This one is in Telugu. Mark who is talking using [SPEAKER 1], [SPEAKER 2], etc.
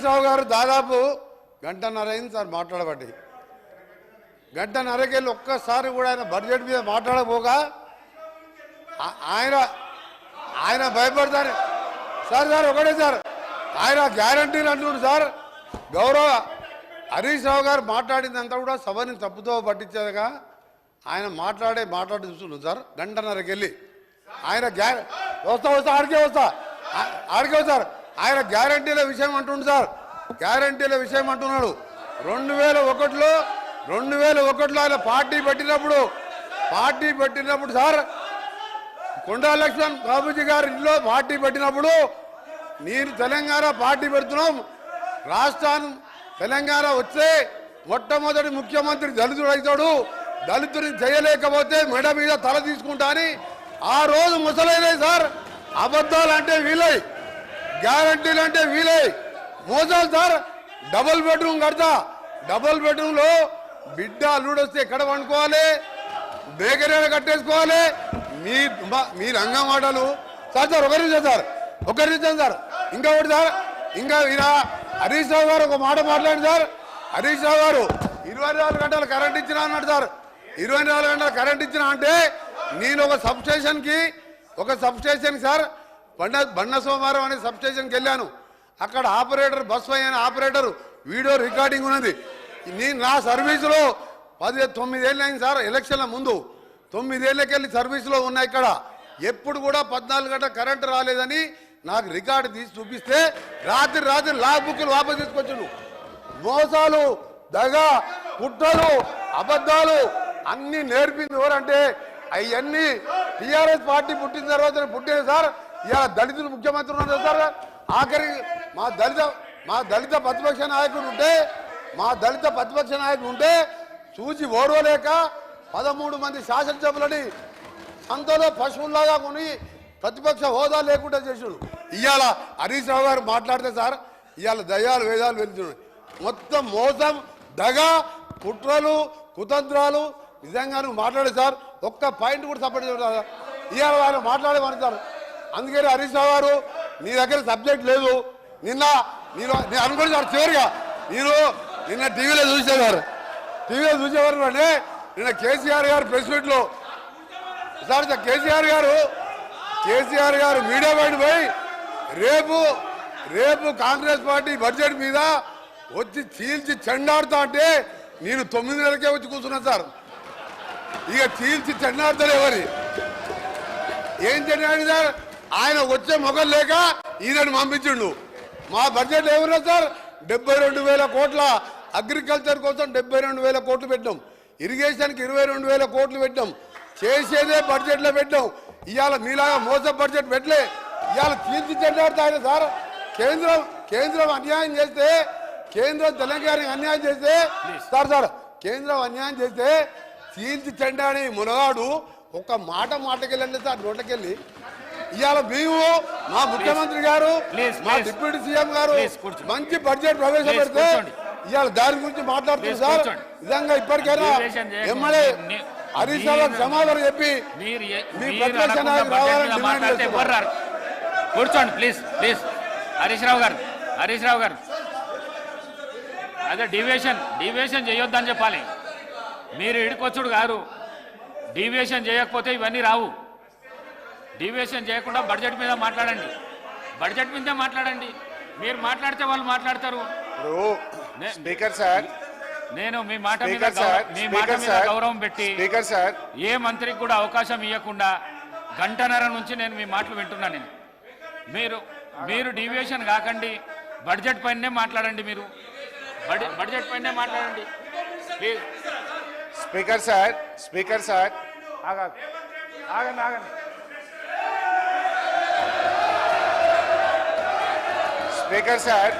[SPEAKER 1] హరీష్ రావు గారు దాదాపు గంటన్నర అయింది సార్ మాట్లాడబట్టి. గంటన్నరకెళ్ళి ఒక్కసారి కూడా ఆయన బడ్జెట్ మీద మాట్లాడబోగా ఆయన భయపడతారు సార్. ఒకటే సార్, ఆయన గ్యారంటీలు అంటున్నారు సార్. గౌరవ హరీష్ రావు గారు మాట్లాడిందంతా కూడా సభని తప్పుతో పట్టించేదిగా ఆయన మాట్లాడి చూస్తున్నాం సార్. గంటన్నరకెళ్ళి ఆయన ఆడికే వస్తారు. ఆయన గ్యారంటీల విషయం అంటుండు సార్. గ్యారంటీల విషయం అంటున్నాడు. 2001లో ఆయన పార్టీ పెట్టినప్పుడు సార్, కొండా లక్ష్మణ్ బాబుజీ గారి ఇంట్లో పార్టీ పెట్టినప్పుడు నేను తెలంగాణ పార్టీ పెడుతున్నాం, రాష్ట్రాన్ని తెలంగాణ వచ్చే మొట్టమొదటి ముఖ్యమంత్రి దళితుడు అవుతాడు, దళితుని చేయలేకపోతే మెడ మీద తల తీసుకుంటా అని ఆ రోజు ముసలైనాయి సార్. అబద్ధాలు అంటే వీలై, గ్యారంటీలు అంటే వీలై, మోసాలు సార్. డబుల్ బెడ్రూమ్ కడతా, డబుల్ బెడ్రూమ్లో బిడ్డ అల్లుడు వస్తే ఎక్కడ వండుకోవాలి, బేకరీ కట్టేసుకోవాలి. మీ రంగం మాటలు సార్. ఒక నిమిషం సార్. ఇంకొకటి సార్, ఇంకా హరీష్ రావు గారు ఒక మాట మాట్లాడి సార్. హరీష్ రావు గారు 24 గంటలు కరెంట్ ఇచ్చినా అన్నాడు సార్. 24 గంటలు కరెంట్ ఇచ్చినా అంటే నేను ఒక సబ్స్టేషన్ సార్, బండ సోమవారం అనే సబ్స్టేషన్కి వెళ్ళాను. అక్కడ ఆపరేటర్ బస్ అయిన ఆపరేటర్ వీడియో రికార్డింగ్ ఉన్నది. నేను నా సర్వీసులో 9 ఏళ్ళు అయింది సార్. ఎలక్షన్ల ముందు 9 ఏళ్ళకెళ్ళి సర్వీసులో ఉన్నా. ఇక్కడ ఎప్పుడు కూడా 14 గంటల కరెంటు రాలేదని నాకు రికార్డు తీసి చూపిస్తే రాత్రి లాగ్ బుక్లు వాపసు తీసుకొచ్చాను. మోసాలు, దగ, కుట్రలు, అబద్ధాలు అన్ని నేర్పింది ఎవరంటే అవన్నీ టీఆర్ఎస్ పార్టీ పుట్టిన తర్వాత పుట్టిన సార్. ఇవాళ దళితులు ముఖ్యమంత్రి ఉన్నారు సార్. ఆఖరికి మా దళిత ప్రతిపక్ష నాయకుడు ఉంటే చూసి ఓడవలేక 13 మంది శాసనసభ్యులని సంతలో పశువుల్లాగా కొని ప్రతిపక్ష హోదా లేకుండా చేసాడు. ఇవాళ హరీష్ రావు గారు మాట్లాడితే సార్, ఇవాళ దయ్యాలు వేదాలు వెళ్తున్నాయి. మొత్తం మోసం, దగ, కుట్రలు, కుతంత్రాలు. నిజంగా నువ్వు మాట్లాడే సార్, ఒక్క పాయింట్ కూడా సపోర్ట్ చేయాలి. ఇవాళ వాళ్ళు మాట్లాడేవారు సార్. అందుకని హరీష్ రావు గారు, నీ దగ్గర సబ్జెక్ట్ లేదు. నేను అనుకోండి సార్, చివరిగా నిన్న టీవీలో చూసేవారు అంటే నిన్న కేసీఆర్ గారు ప్రెస్ మీట్లో సార్, కేసీఆర్ గారు మీడియా బయట పోయి రేపు కాంగ్రెస్ పార్టీ బడ్జెట్ మీద వచ్చి చీల్చి చెండాడుతా అంటే నేను 9 నెలలకే వచ్చి కూర్చున్నా సార్. ఇక చీల్చి చెండాడుతారేమని ఏం చెండాడు సార్. ఆయన వచ్చే మొగలు లేక ఈయనని పంపించిండు. మా బడ్జెట్ ఏమన్నా సార్, 72,000 కోట్ల అగ్రికల్చర్ కోసం 72,000 కోట్లు పెట్టాం, ఇరిగేషన్కి 22,000 కోట్లు పెట్టాం. చేసేదే బడ్జెట్లో పెట్టాం. ఇవాళ మీలాగా మోస బడ్జెట్ పెట్టలే. ఇవాళ తీర్చి చెండాడుతాయి సార్. కేంద్రం అన్యాయం చేస్తే, కేంద్రం తెలంగాణకి అన్యాయం చేస్తే సార్ కేంద్రం అన్యాయం చేస్తే తీర్చి చెండాడి మునగాడు ఒక్క మాటకెళ్ళండి సార్ నోట్లకెళ్ళి. ఇవాళ మేము మా ముఖ్యమంత్రి గారు, మా డిప్యూటీ సీఎం గారు మంచి బడ్జెట్ ప్రవేశపెడితే ఇవాళ దాని గురించి మాట్లాడుతున్నారు సార్. నిజంగా ఇప్పటికైనా ఎమ్మెల్యే హరీష్ రావు క్షమాపణ చెప్పి మీ ప్రతిపక్ష నాయకులు రావాలని డిమాండ్ చేస్తున్నారు.
[SPEAKER 2] కూర్చోండి ప్లీజ్. హరీష్ రావు గారు అదే డీవియేషన్ చేయొద్దని చెప్పాలి. మీరు ఇడికొచ్చుడు గారు, డీవియేషన్ చేయకపోతే ఇవన్నీ రావు. డీవియేషన్ చేయకుండా బడ్జెట్ మీద మాట్లాడండి. మీరు మాట్లాడితే వాళ్ళు మాట్లాడతారు.
[SPEAKER 3] స్పీకర్ సార్,
[SPEAKER 2] నేను మీ మాట మీద గౌరవం పెట్టి ఏ మంత్రికి కూడా అవకాశం ఇవ్వకుండా గంటన్నర నుంచి నేను మీ మాటలు వింటున్నాను. మీరు డీవియేషన్ కాకండి, బడ్జెట్ పైనే మాట్లాడండి. మీరు బడ్జెట్ పైనే మాట్లాడండి ప్లీజ్.
[SPEAKER 3] స్పీకర్ సార్
[SPEAKER 1] ఆగండి.
[SPEAKER 3] Speaker sir